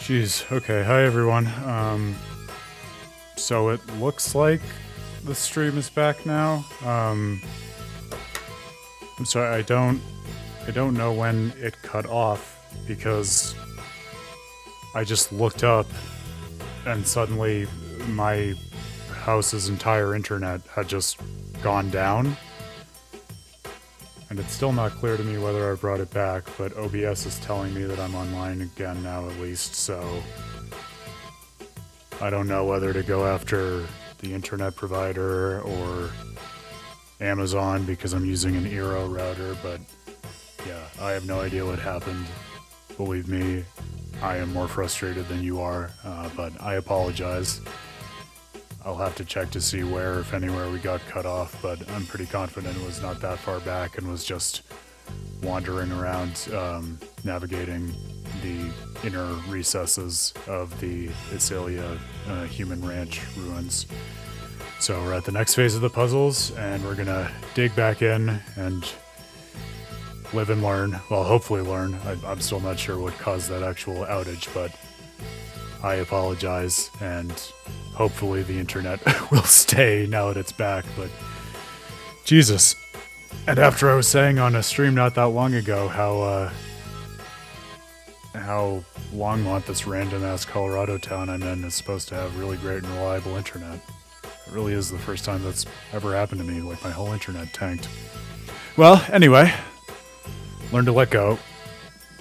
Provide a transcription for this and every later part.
Jeez, okay, hi everyone. So it looks like the stream is back now. I'm sorry, I don't know when it cut off because I just looked up and suddenly my house's entire internet had just gone down. And it's still not clear to me whether I brought it back, but OBS is telling me that I'm online again now at least, so I don't know whether to go after the internet provider or Amazon because I'm using an Eero router, but yeah, I have no idea what happened. Believe me, I am more frustrated than you are, but I apologize. I'll have to check to see where, if anywhere, we got cut off, but I'm pretty confident it was not that far back and was just wandering around, navigating the inner recesses of the Iselia human ranch ruins. So we're at the next phase of the puzzles, and we're gonna dig back in and live and learn. Well, hopefully learn. I'm still not sure what caused that actual outage, but I apologize, and hopefully the internet will stay now that it's back, but Jesus. And after I was saying on a stream not that long ago how Longmont, this random-ass Colorado town I'm in, is supposed to have really great and reliable internet. It really is the first time that's ever happened to me, like my whole internet tanked. Well, anyway, learn to let go.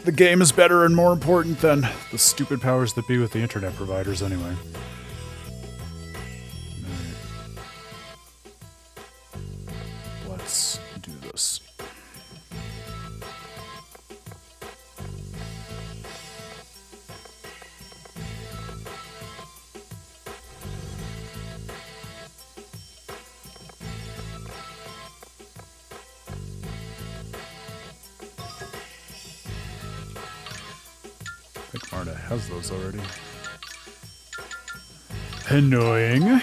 The game is better and more important than the stupid powers that be with the internet providers anyway. Let's do this. I think Marta has those already. Annoying.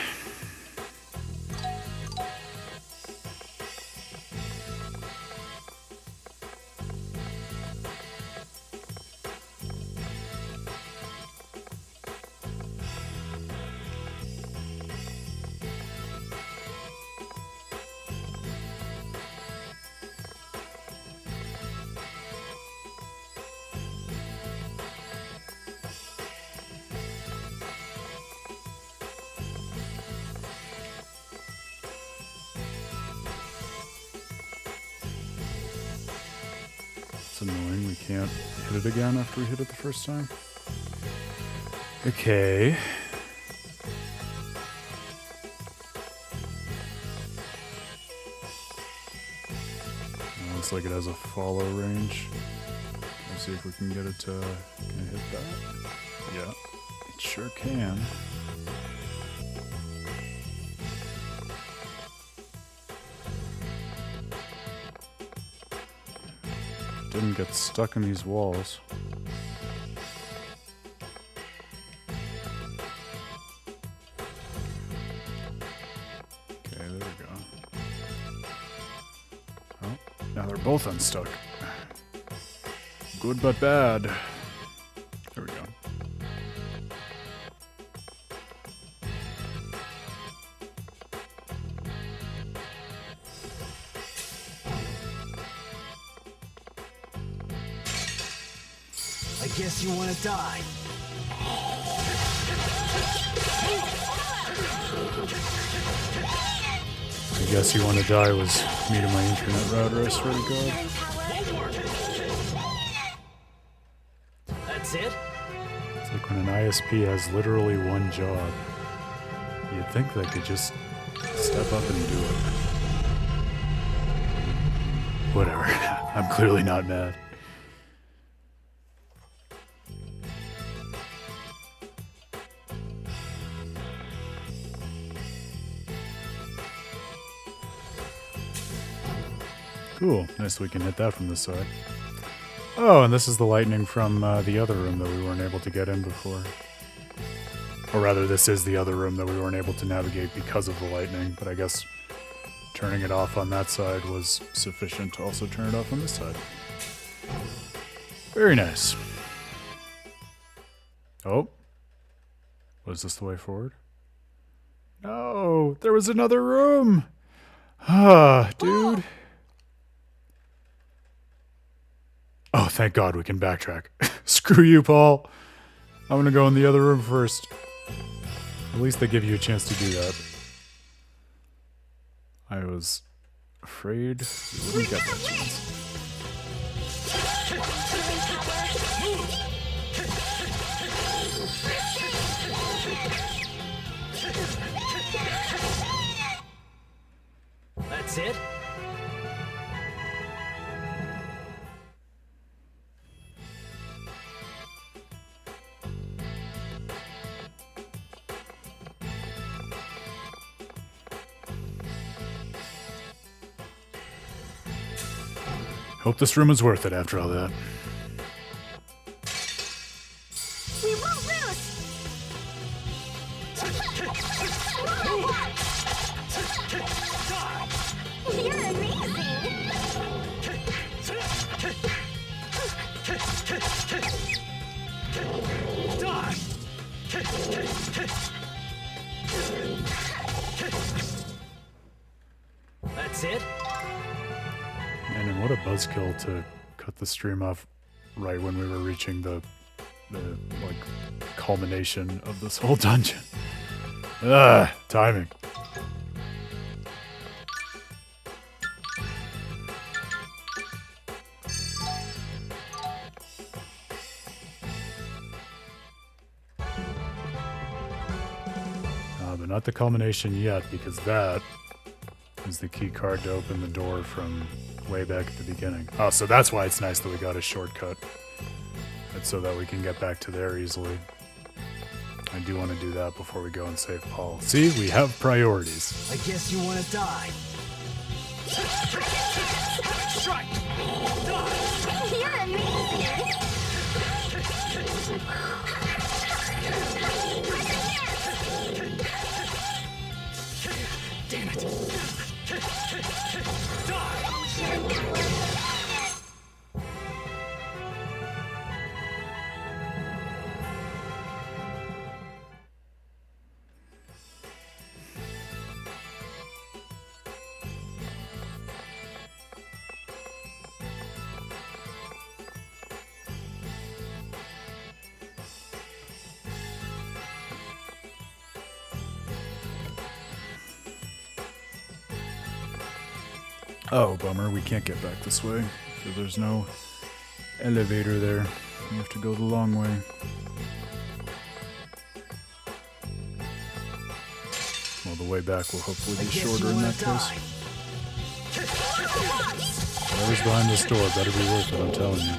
It's annoying we can't hit it again after we hit it the first time. Okay. Looks like it has a follow range. Let's see if we can get it to can it hit that. Yeah, it sure can. Didn't get stuck in these walls. Okay, there we go. Oh, now they're both unstuck. Good but bad. There we go. I guess you want to die. I guess you want to die was me to my internet router, I swear to God. That's it? It's like when an ISP has literally one job. You'd think they could just step up and do it. Whatever. I'm clearly not mad. Cool. Nice we can hit that from this side. Oh, and this is the lightning from the other room that we weren't able to get in before. Or rather, this is the other room that we weren't able to navigate because of the lightning, but I guess turning it off on that side was sufficient to also turn it off on this side. Very nice. Oh. Was this the way forward? No, there was another room. Ah, dude. Oh, thank God we can backtrack. Screw you, Paul. I'm gonna go in the other room first. At least they give you a chance to do that. I was afraid we wouldn't get that chance. That's it? Hope this room is worth it after all that. We won't lose! You're amazing! That's it? And what a buzzkill to cut the stream off right when we were reaching the like culmination of this whole dungeon. Timing. But not the culmination yet, because that is the key card to open the door from way back at the beginning. Oh, so that's why it's nice that we got a shortcut. It's so that we can get back to there easily. I do want to do that before we go and save Paul. See, we have priorities. I guess you want to die. Strike! You're amazing! Damn it! Oh, bummer, we can't get back this way, because there's no elevator there. We have to go the long way. Well, the way back will hopefully be shorter in that case. Whatever's behind this door better be worth it, I'm telling you.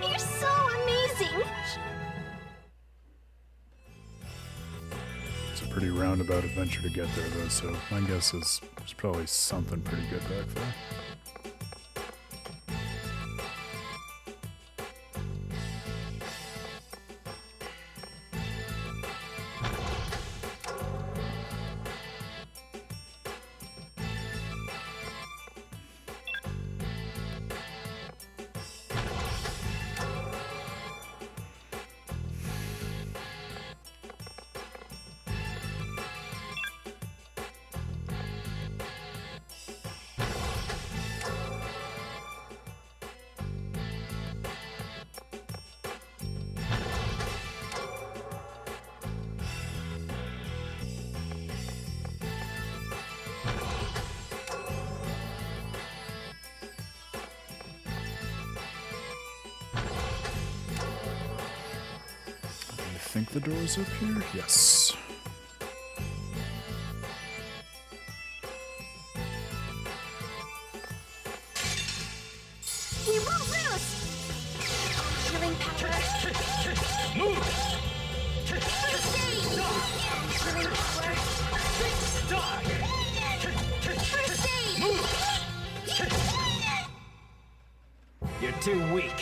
You're so amazing! It's a pretty roundabout adventure to get there, though, so my guess is there's probably something pretty good back there. I think the door's up here? Yes. We won't lose! Healing power. Move! First aid! Healing power. Die! First aid! You're too weak.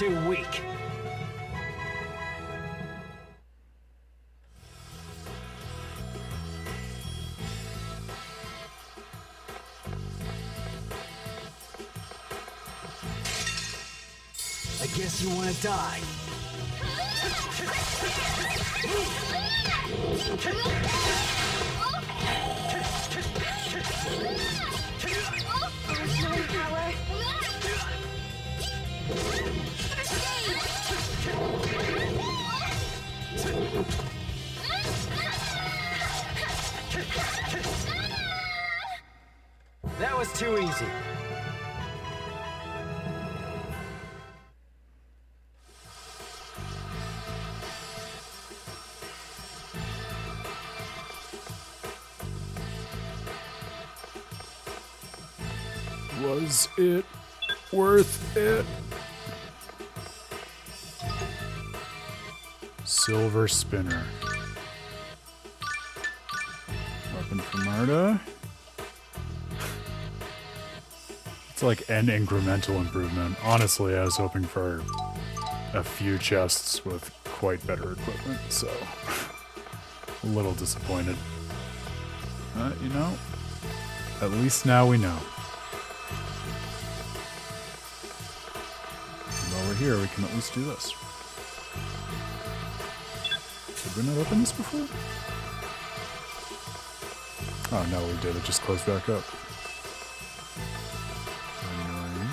too weak. I guess you want to die. Healing power. That was too easy. Was it worth it? Silver spinner. Weapon for Marta. It's like an incremental improvement. Honestly, I was hoping for a few chests with quite better equipment, so a little disappointed. You know, at least now we know. And while we're here, we can at least do this. Did we not open this before? Oh no, we did. It just closed back up. Annoying.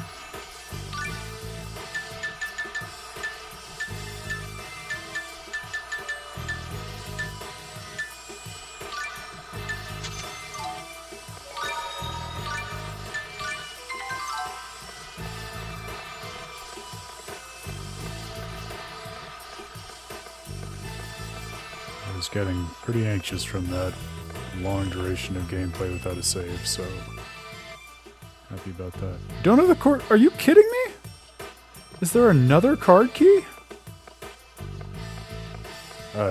I was getting pretty anxious from that long duration of gameplay without a save, so happy about that. Don't have the card. Are you kidding me? Is there another card key?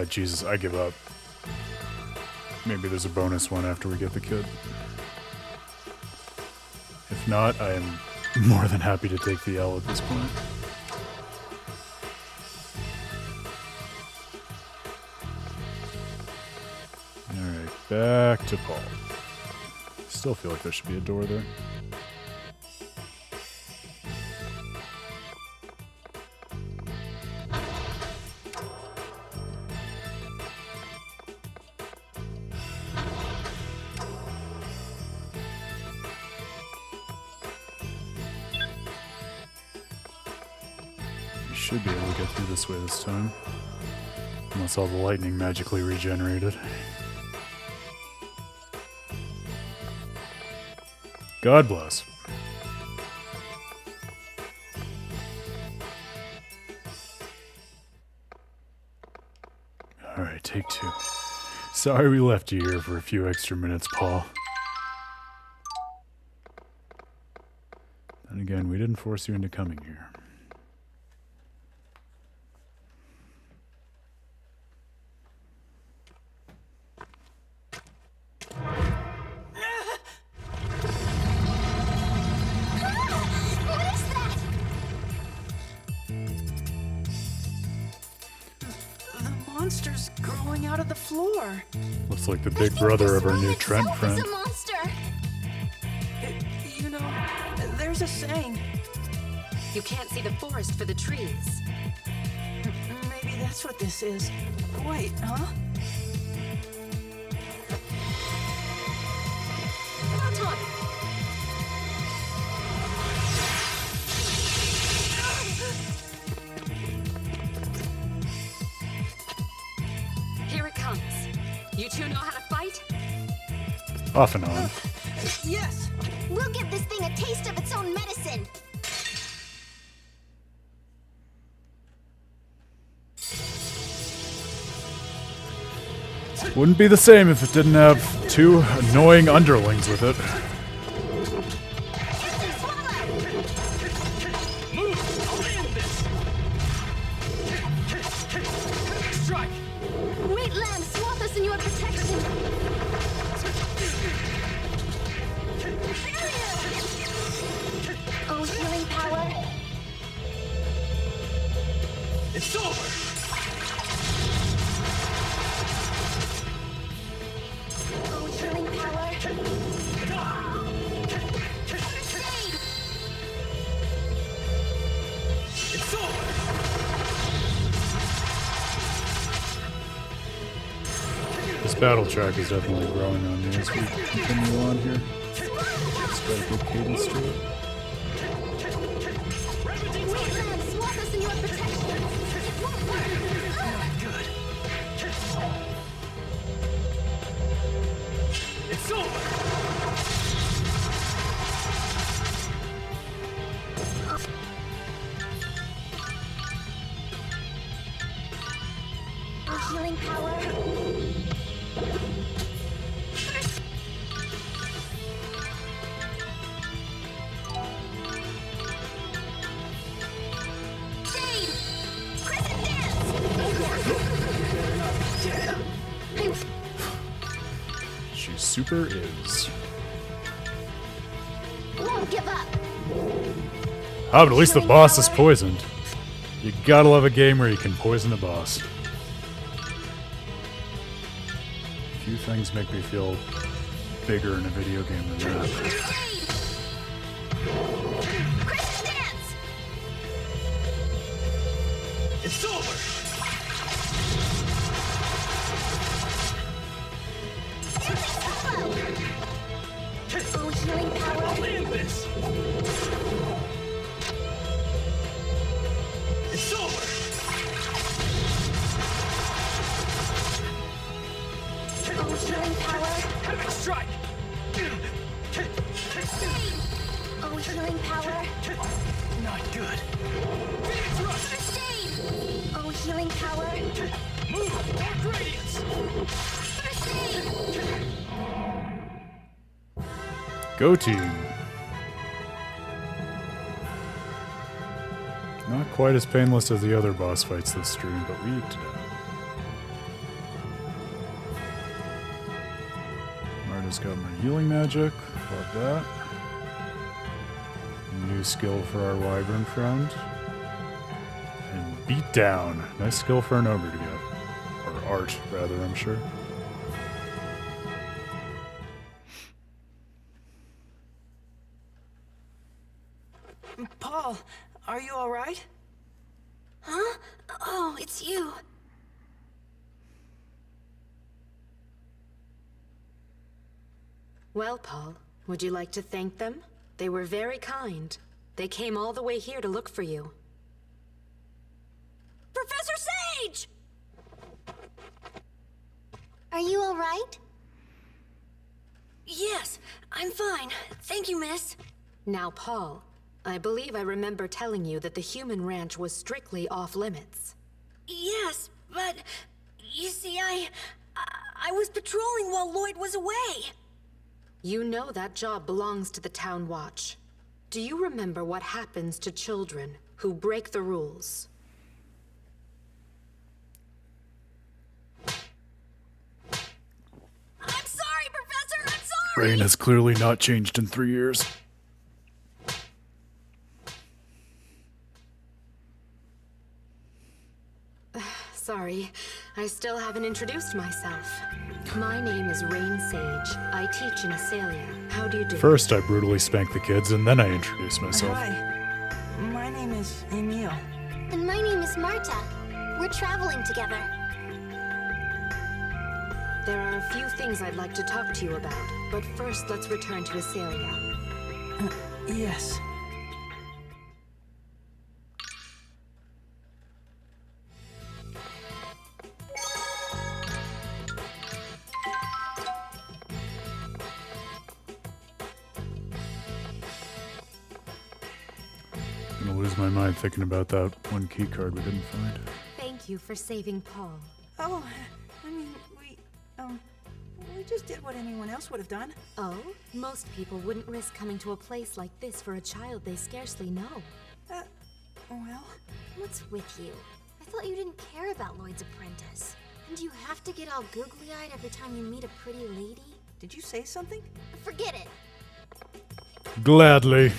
Jesus, I give up. Maybe there's a bonus one after we get the kid. If not, I am more than happy to take the L at this point. Alright, back to Paul. Still feel like there should be a door there. Should be able to get through this way this time. Unless all the lightning magically regenerated. God bless. Alright, take two. Sorry we left you here for a few extra minutes, Paul. And again, we didn't force you into coming here. Monsters growing out of the floor. Looks like the big brother of our new Trent friend. It's a monster. You know, there's a saying. You can't see the forest for the trees. Maybe that's what this is. Wait, huh? About time. Here it comes. You two know how to fight? Off and on. Yes! We'll give this thing a taste of its own medicine. Wouldn't be the same if it didn't have two annoying underlings with it. Strike! Great Lamb, swathe us in your protection. Oh, healing power. This battle track is definitely growing on me as we continue on here. It's got a good cadence to it. Swap us in your protection. It won't work. Good. It's over. Healing power. Jade! Crescent dance! She super is. Won't give up. Ah, but at least the boss is poisoned. You gotta love a game where you can poison a boss. Few things make me feel bigger in a video game than that. Crescent dance! It's over. Oh, healing power. Olympus. It's over. Oh, healing power. Epic strike. Oh, healing power. Not good. First aid. Oh, healing power. Move. Dark radiance. First aid. Go team! Not quite as painless as the other boss fights this stream, but we eked it out. Marta's got my healing magic. Love that. New skill for our wyvern friend. And beat down. Nice skill for an ogre to get. Or art, rather, I'm sure. Paul, are you all right? Huh? Oh, it's you. Well, Paul, would you like to thank them? They were very kind. They came all the way here to look for you. Professor Sage! Are you all right? Yes, I'm fine. Thank you, miss. Now, Paul, I believe I remember telling you that the human ranch was strictly off-limits. Yes, but you see, I was patrolling while Lloyd was away. You know that job belongs to the Town Watch. Do you remember what happens to children who break the rules? I'm sorry, Professor, I'm sorry! Raine has clearly not changed in 3 years. Sorry, I still haven't introduced myself. My name is Raine Sage. I teach in Iselia. How do you do? First, I brutally spank the kids, and then I introduce myself. Hi. My name is Emil. And my name is Marta. We're traveling together. There are a few things I'd like to talk to you about, but first let's return to Iselia. Yes. I'm gonna lose my mind thinking about that one key card we didn't find. Thank you for saving Paul. Oh, I mean, we just did what anyone else would have done. Oh? Most people wouldn't risk coming to a place like this for a child they scarcely know. Well, What's with you? I thought you didn't care about Lloyd's apprentice. And do you have to get all googly-eyed every time you meet a pretty lady? did you say something? Forget it. Gladly.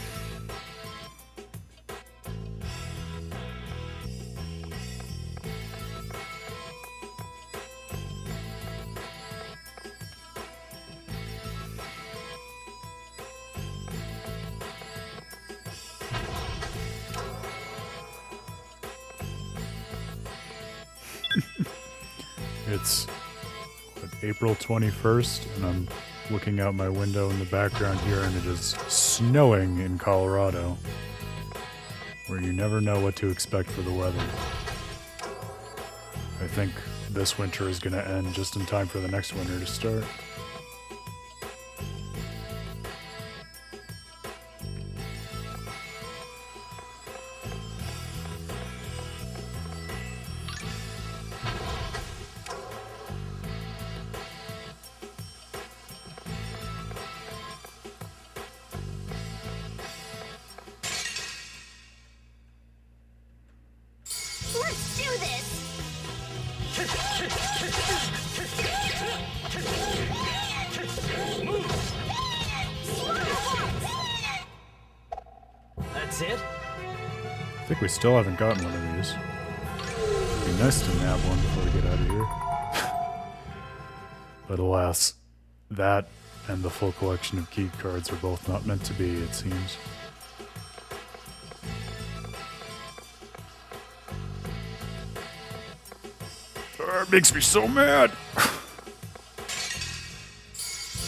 It's what April 21st, and I'm looking out my window in the background here, and it is snowing in Colorado, where you never know what to expect for the weather. I think this winter is going to end just in time for the next winter to start. Let's do this! That's it? I think we still haven't gotten one of these. It'd be nice to nab one before we get out of here. But alas, that and the full collection of key cards are both not meant to be, it seems. It makes me so mad!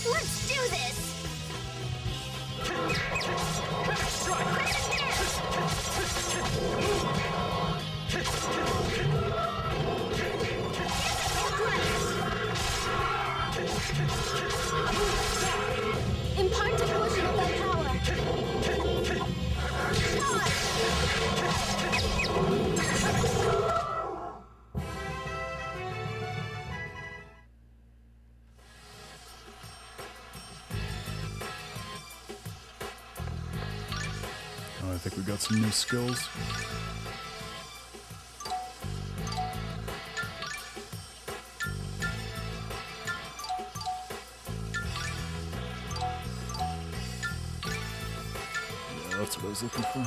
Let's do this! Impart a portion of that power. Oh, I think we got some new skills. Yeah, that's what I was looking for.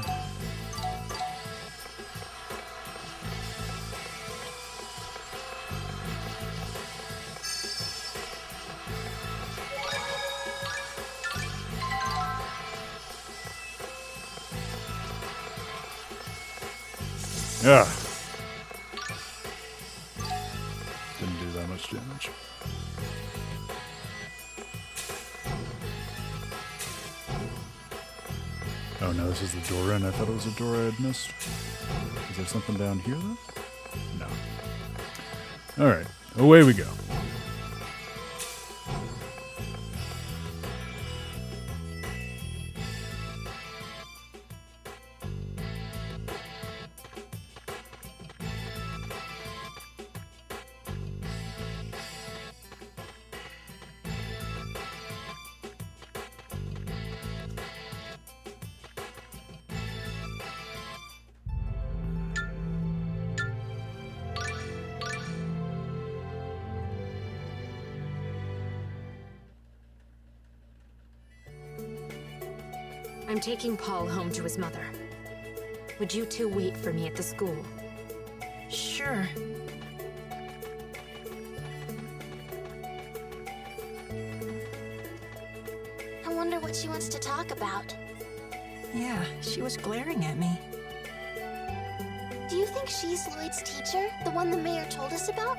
Yeah. Didn't do that much damage. Oh no, this is the door in. I thought it was a door I had missed. Is there something down here though? No. Alright, away we go. I'm taking Paul home to his mother. Would you two wait for me at the school? Sure. I wonder what she wants to talk about. Yeah, she was glaring at me. Do you think she's Lloyd's teacher? The one the mayor told us about?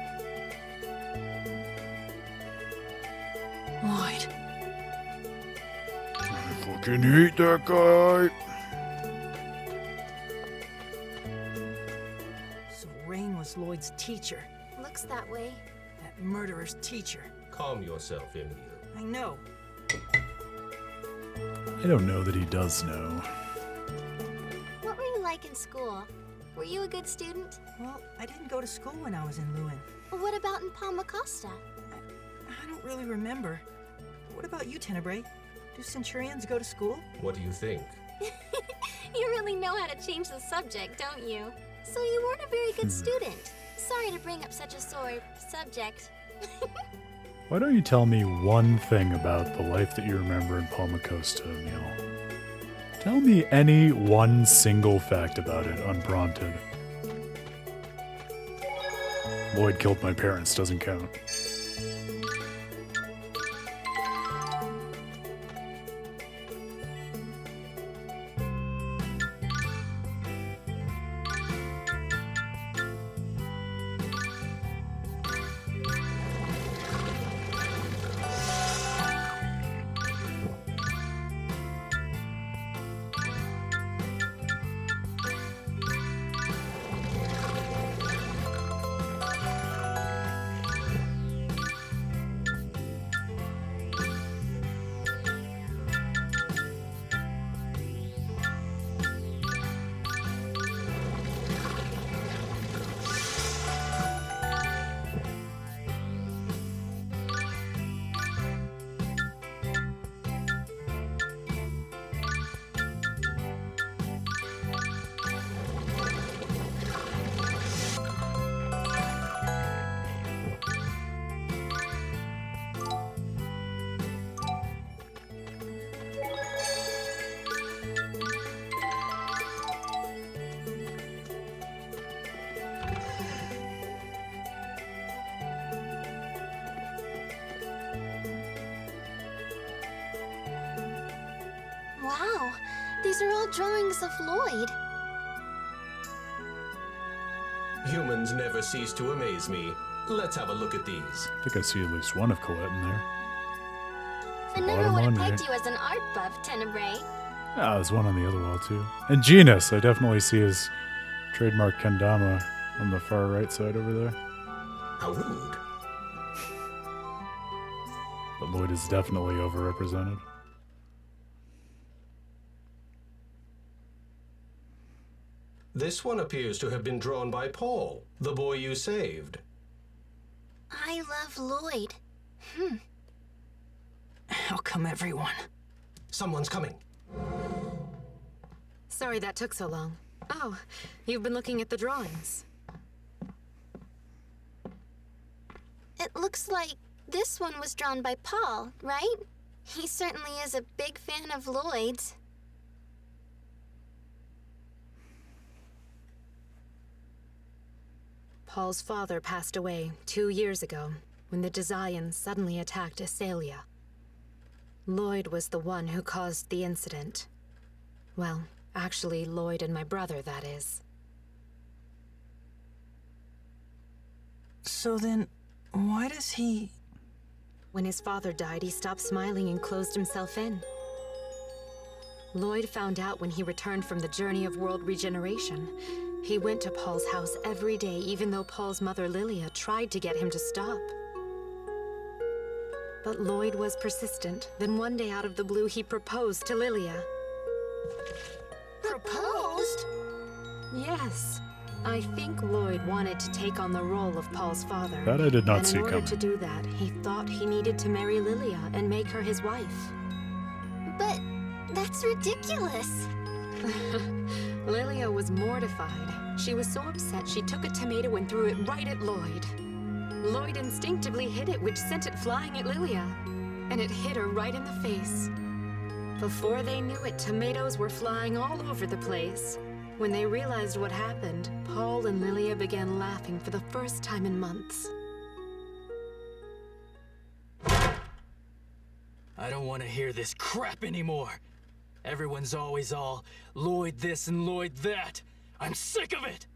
Lloyd. I fucking hate that guy. So Raine was Lloyd's teacher. Looks that way. That murderer's teacher. Calm yourself, Emil. I know. I don't know that he does know. What were you like in school? Were you a good student? Well, I didn't go to school when I was in Lewin. What about in Palma Costa? I don't really remember. What about you, Tenebrae? Do Centurions go to school? What do you think? You really know how to change the subject, don't you? So you weren't a very good student. Sorry to bring up such a sore subject. Why don't you tell me one thing about the life that you remember in Palma Costa, Emil? Tell me any one single fact about it, unprompted. Lloyd killed my parents, doesn't count. These are all drawings of Lloyd. Humans never cease to amaze me. Let's have a look at these. I think I see at least one of Colette in there. I never would have pegged you as an art buff, Tenebrae. Ah, there's one on the other wall too. And Genus, I definitely see his trademark kendama on the far right side over there. How rude. But Lloyd is definitely overrepresented. This one appears to have been drawn by Paul, the boy you saved. I love Lloyd. How come everyone? Someone's coming. Sorry that took so long. Oh, you've been looking at the drawings. It looks like this one was drawn by Paul, right? He certainly is a big fan of Lloyd's. Paul's father passed away 2 years ago when the Desians suddenly attacked Iselia. Lloyd was the one who caused the incident. Well, actually, Lloyd and my brother, that is. So then, why does he... When his father died, he stopped smiling and closed himself in. Lloyd found out when he returned from the journey of world regeneration. He went to Paul's house every day, even though Paul's mother Lilia tried to get him to stop. But Lloyd was persistent. Then one day out of the blue, he proposed to Lilia. Proposed? Yes. I think Lloyd wanted to take on the role of Paul's father. That I did not see And in order coming. to do that, he thought he needed to marry Lilia and make her his wife. But that's ridiculous. Lilia was mortified. She was so upset she took a tomato and threw it right at Lloyd. Lloyd instinctively hit it, which sent it flying at Lilia, and it hit her right in the face. Before they knew it, tomatoes were flying all over the place. When they realized what happened, Paul and Lilia began laughing for the first time in months. I don't want to hear this crap anymore. Everyone's always all Lloyd this and Lloyd that. I'm sick of it!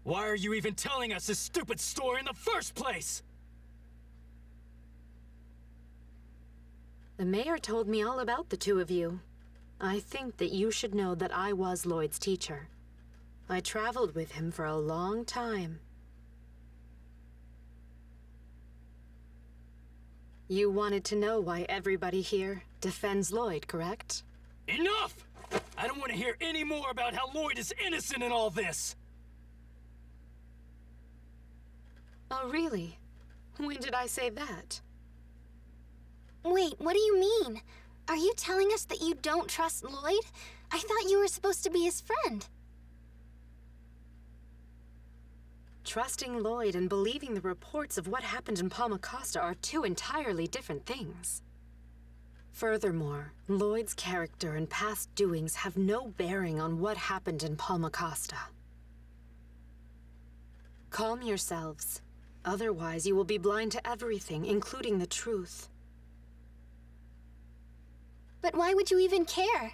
Why are you even telling us this stupid story in the first place? The mayor told me all about the two of you. I think that you should know that I was Lloyd's teacher. I traveled with him for a long time. You wanted to know why everybody here defends Lloyd, correct? Enough! I don't want to hear any more about how Lloyd is innocent in all this! Oh, really? When did I say that? Wait, what do you mean? Are you telling us that you don't trust Lloyd? I thought you were supposed to be his friend. Trusting Lloyd and believing the reports of what happened in Palmacosta are two entirely different things. Furthermore, Lloyd's character and past doings have no bearing on what happened in Palmacosta. Calm yourselves. Otherwise, you will be blind to everything, including the truth. But why would you even care?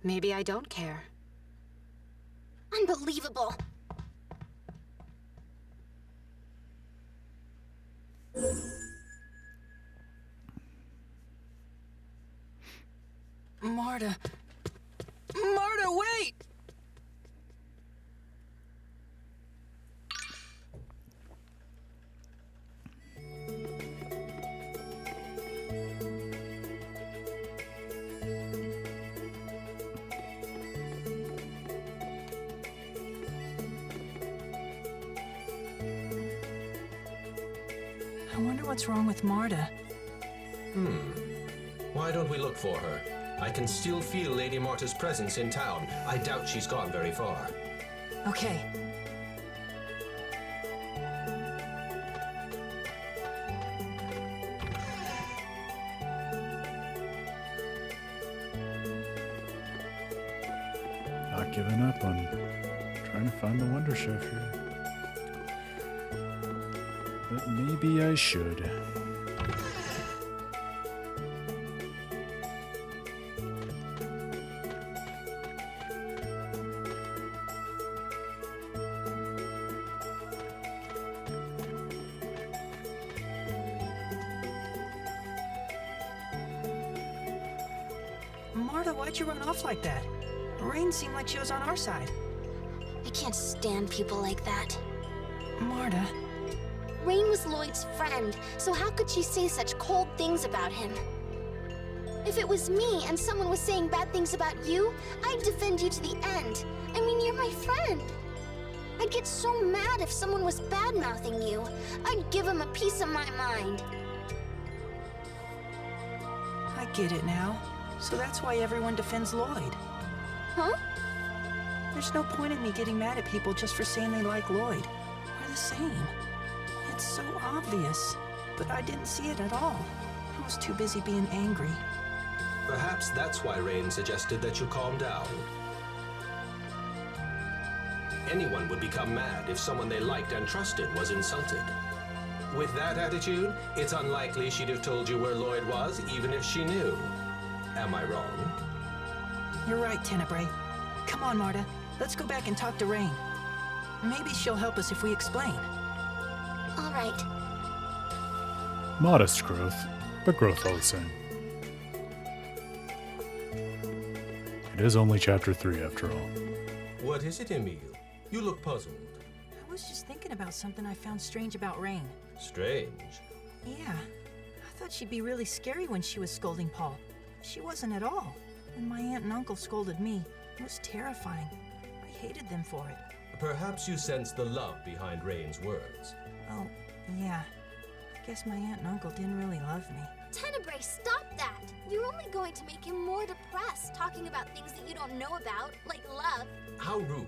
Maybe I don't care. Unbelievable. Marta... Marta, wait! I wonder what's wrong with Marta. Why don't we look for her? I can still feel Lady Marta's presence in town. I doubt she's gone very far. Okay. Not giving up on trying to find the Wonder Chef here. But maybe I should. Marta, why'd you run off like that? Raine seemed like she was on our side. I can't stand people like that. Marta, Raine was Lloyd's friend, so how could she say such cold things about him? If it was me and someone was saying bad things about you, I'd defend you to the end. I mean, you're my friend. I'd get so mad if someone was bad-mouthing you. I'd give him a piece of my mind. I get it now. So that's why everyone defends Lloyd. Huh? There's no point in me getting mad at people just for saying they like Lloyd. We're the same. It's so obvious. But I didn't see it at all. I was too busy being angry. Perhaps that's why Raine suggested that you calm down. Anyone would become mad if someone they liked and trusted was insulted. With that attitude, it's unlikely she'd have told you where Lloyd was, even if she knew. Am I wrong? You're right, Tenebrae. Come on, Marta. Let's go back and talk to Raine. Maybe she'll help us if we explain. All right. Modest growth, but growth all the same. It is only chapter 3 after all. What is it, Emile? You look puzzled. I was just thinking about something I found strange about Raine. Strange. Yeah. I thought she'd be really scary when she was scolding Paul. She wasn't at all. When my aunt and uncle scolded me, it was terrifying. I hated them for it. Perhaps you sense the love behind Raine's words. Oh, yeah. I guess my aunt and uncle didn't really love me. Tenebrae, stop that! You're only going to make him more depressed, talking about things that you don't know about, like love. How rude.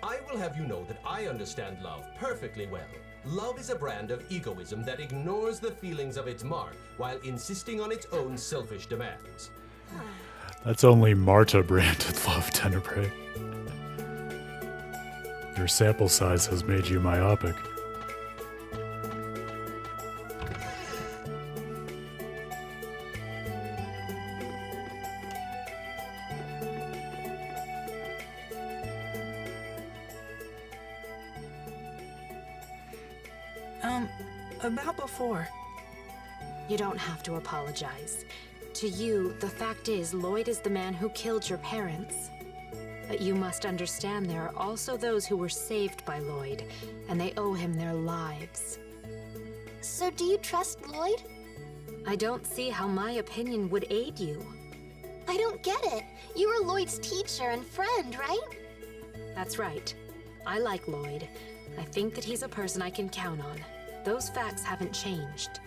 I will have you know that I understand love perfectly well. Love is a brand of egoism that ignores the feelings of its mark while insisting on its own selfish demands. That's only Marta branded love, Tenebrae. Your sample size has made you myopic. About before. You don't have to apologize. To you, the fact is, Lloyd is the man who killed your parents. But you must understand there are also those who were saved by Lloyd, and they owe him their lives. So do you trust Lloyd? I don't see how my opinion would aid you. I don't get it. You were Lloyd's teacher and friend, right? That's right. I like Lloyd. I think that he's a person I can count on. Those facts haven't changed.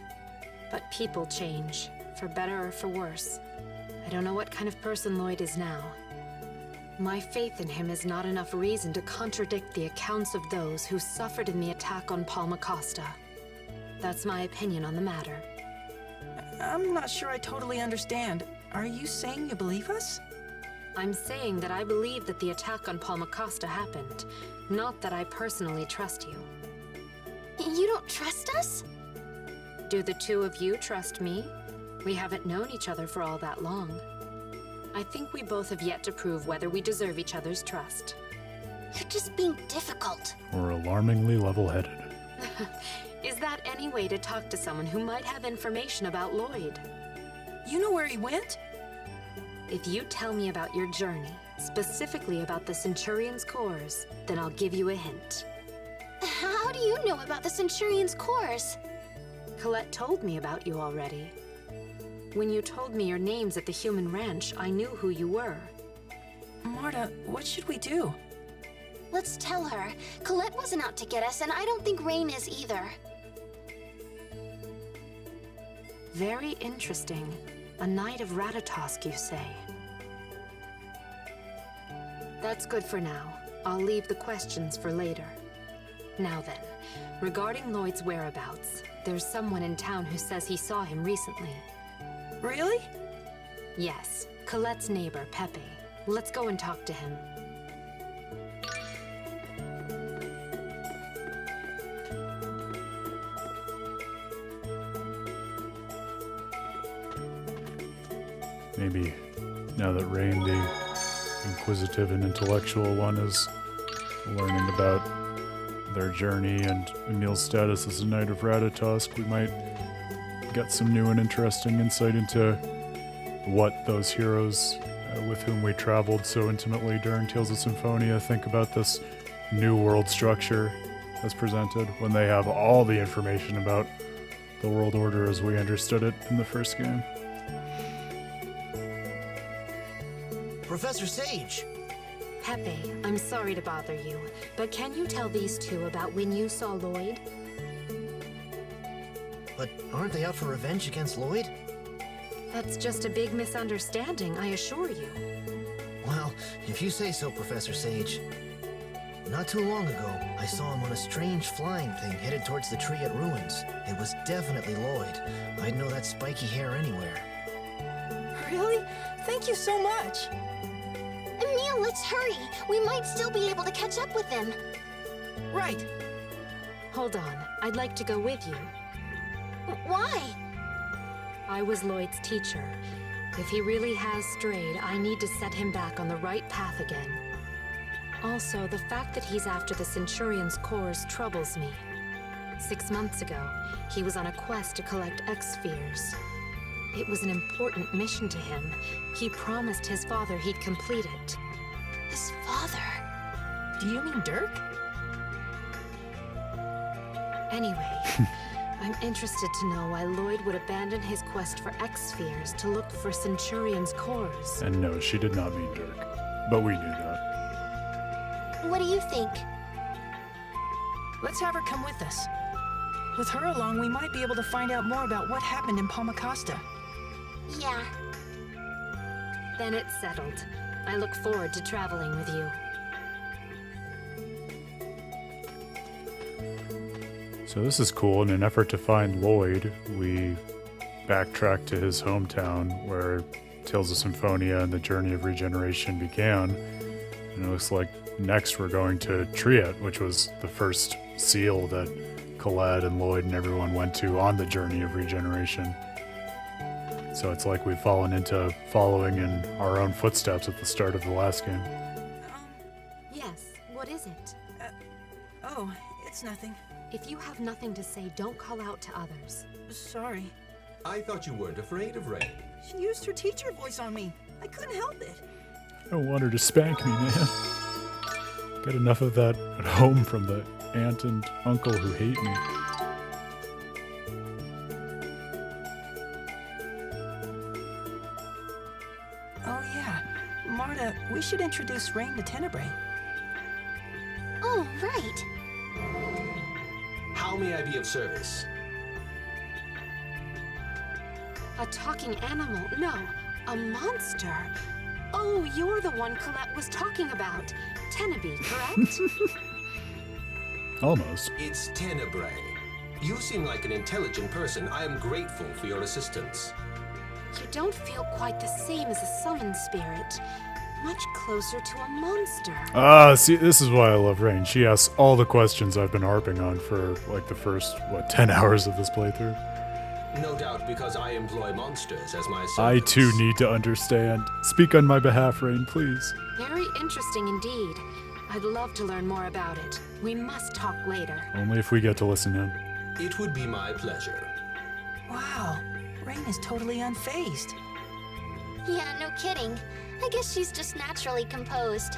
But people change, for better or for worse. I don't know what kind of person Lloyd is now. My faith in him is not enough reason to contradict the accounts of those who suffered in the attack on Palmacosta. That's my opinion on the matter. I'm not sure I totally understand. Are you saying you believe us? I'm saying that I believe that the attack on Palmacosta happened, not that I personally trust you. You don't trust us? Do the two of you trust me? We haven't known each other for all that long. I think we both have yet to prove whether we deserve each other's trust. You're just being difficult. Or alarmingly level-headed. Is that any way to talk to someone who might have information about Lloyd? You know where he went? If you tell me about your journey, specifically about the Centurion's cores, then I'll give you a hint. How do you know about the Centurion's cores? Colette told me about you already. When you told me your names at the human ranch, I knew who you were. Marta, what should we do? Let's tell her. Colette wasn't out to get us, and I don't think Raine is either. Very interesting. A knight of Ratatosk, you say? That's good for now. I'll leave the questions for later. Now then, regarding Lloyd's whereabouts, there's someone in town who says he saw him recently. Really? Yes, Colette's neighbor, Pepe. Let's go and talk to him. Maybe now that Raine, the inquisitive and intellectual one, is learning about their journey and Emile's status as a Knight of Ratatosk, we might get some new and interesting insight into what those heroes with whom we traveled so intimately during Tales of Symphonia think about this new world structure as presented when they have all the information about the world order as we understood it in the first game? Professor Sage! Pepe, I'm sorry to bother you, but can you tell these two about when you saw Lloyd? But aren't they out for revenge against Lloyd? That's just a big misunderstanding, I assure you. Well, if you say so, Professor Sage. Not too long ago, I saw him on a strange flying thing headed towards the tree at Ruins. It was definitely Lloyd. I'd know that spiky hair anywhere. Really? Thank you so much. Emil, let's hurry. We might still be able to catch up with them. Right. Hold on, I'd like to go with you. Why? I was Lloyd's teacher. If he really has strayed, I need to set him back on the right path again. Also, the fact that he's after the Centurion's cores troubles me. 6 months ago, he was on a quest to collect X-Spheres. It was an important mission to him. He promised his father he'd complete it. His father? Do you mean Dirk? Anyway, I'm interested to know why Lloyd would abandon his quest for X-Spheres to look for Centurion's cores. And no, she did not mean Dirk, but we knew that. What do you think? Let's have her come with us. With her along, we might be able to find out more about what happened in Palmacosta. Yeah. Then it's settled. I look forward to traveling with you. So this is cool. In an effort to find Lloyd, we backtrack to his hometown where Tales of Symphonia and the Journey of Regeneration began. And it looks like next we're going to Triet, which was the first seal that Khaled and Lloyd and everyone went to on the Journey of Regeneration. So it's like we've fallen into following in our own footsteps at the start of the last game. Yes, what is it? Oh, it's nothing. If you have nothing to say, don't call out to others. Sorry. I thought you weren't afraid of Raine. She used her teacher voice on me. I couldn't help it. I don't want her to spank me, man. Got enough of that at home from the aunt and uncle who hate me. Oh yeah. Marta, we should introduce Raine to Tenebrae. Oh, right. How may I be of service? A talking animal? No, a monster. Oh, you're the one Colette was talking about. Tenebrae, correct? Almost. It's Tenebrae. You seem like an intelligent person. I am grateful for your assistance. You don't feel quite the same as a summoned spirit. Much closer to a monster. See, this is why I love Raine. She asks all the questions I've been harping on for, like, the first, 10 hours of this playthrough. No doubt because I employ monsters as my servants. I, too, need to understand. Speak on my behalf, Raine, please. Very interesting indeed. I'd love to learn more about it. We must talk later. Only if we get to listen in. It would be my pleasure. Wow. Raine is totally unfazed. Yeah, no kidding. I guess she's just naturally composed.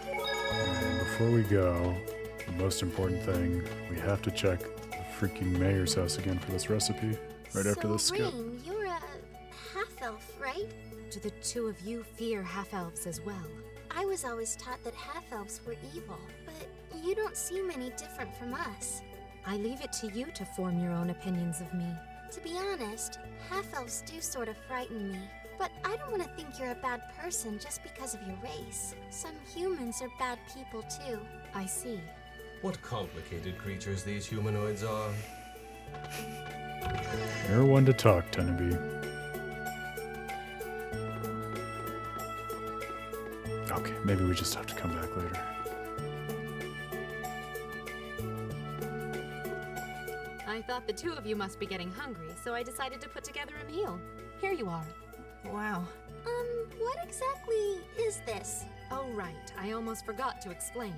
And before we go, the most important thing, we have to check the freaking mayor's house again for this recipe. Right after this skip. Raine, you're a half-elf, right? Do the two of you fear half-elves as well? I was always taught that half-elves were evil, but you don't seem any different from us. I leave it to you to form your own opinions of me. To be honest, half-elves do sort of frighten me. But I don't want to think you're a bad person just because of your race. Some humans are bad people too. I see. What complicated creatures these humanoids are. You're one to talk, Tenebrae. Okay, maybe we just have to come back later. I thought the two of you must be getting hungry, so I decided to put together a meal. Here you are. Wow. What exactly is this? Oh, right. I almost forgot to explain.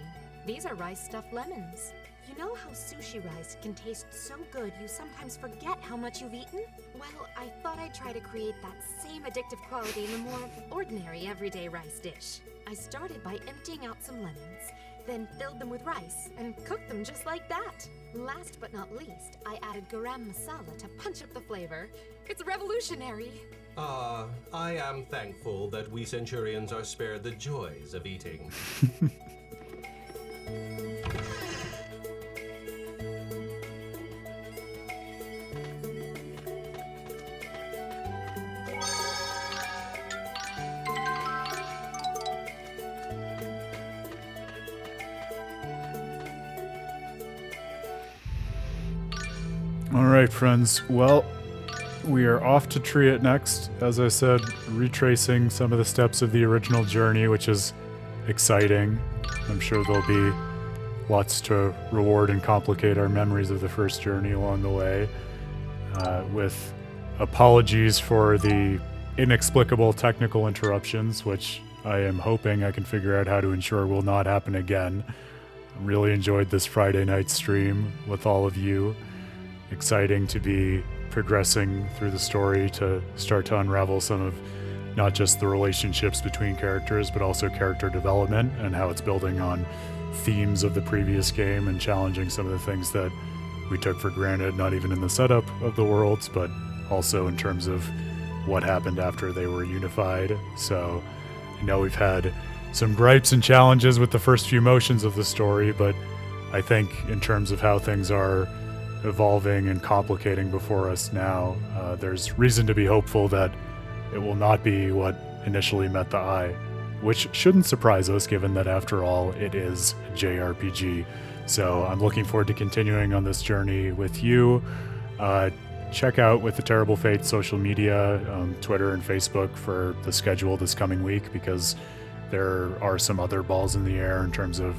These are rice-stuffed lemons. You know how sushi rice can taste so good you sometimes forget how much you've eaten? Well, I thought I'd try to create that same addictive quality in a more ordinary everyday rice dish. I started by emptying out some lemons, then filled them with rice and cooked them just like that. Last but not least, I added garam masala to punch up the flavor. It's revolutionary. I am thankful that we Centurions are spared the joys of eating. All right, friends. Well, we are off to Triet next. As I said, retracing some of the steps of the original journey, which is exciting. I'm sure there'll be lots to reward and complicate our memories of the first journey along the way. With apologies for the inexplicable technical interruptions, which I am hoping I can figure out how to ensure will not happen again. I really enjoyed this Friday night stream with all of you. Exciting to be progressing through the story to start to unravel some of not just the relationships between characters, but also character development and how it's building on themes of the previous game and challenging some of the things that we took for granted, not even in the setup of the worlds, but also in terms of what happened after they were unified. So I know we've had some gripes and challenges with the first few motions of the story, but I think in terms of how things are evolving and complicating before us now, there's reason to be hopeful that it will not be what initially met the eye, which shouldn't surprise us given that after all it is a JRPG. So I'm looking forward to continuing on this journey with you. Check out With the Terrible Fate social media, Twitter and Facebook for the schedule this coming week, because there are some other balls in the air in terms of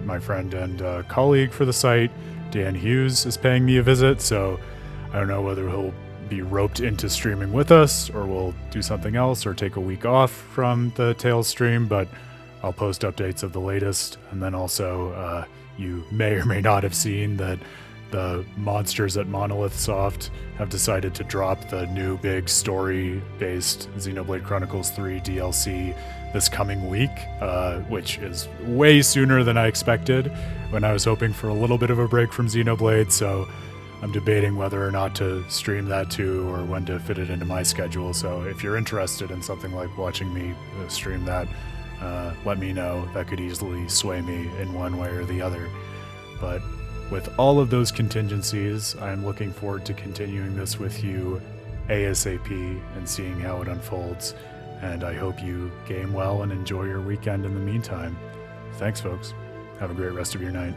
my friend and colleague for the site, Dan Hughes, is paying me a visit, so I don't know whether he'll be roped into streaming with us or we'll do something else or take a week off from the Tales stream, but I'll post updates of the latest. And then also you may or may not have seen that the monsters at Monolith Soft have decided to drop the new big story-based Xenoblade Chronicles 3 DLC this coming week, which is way sooner than I expected when I was hoping for a little bit of a break from Xenoblade, so I'm debating whether or not to stream that too or when to fit it into my schedule. So if you're interested in something like watching me stream that, let me know. That could easily sway me in one way or the other. But with all of those contingencies, I'm looking forward to continuing this with you ASAP and seeing how it unfolds. And I hope you game well and enjoy your weekend in the meantime. Thanks, folks. Have a great rest of your night.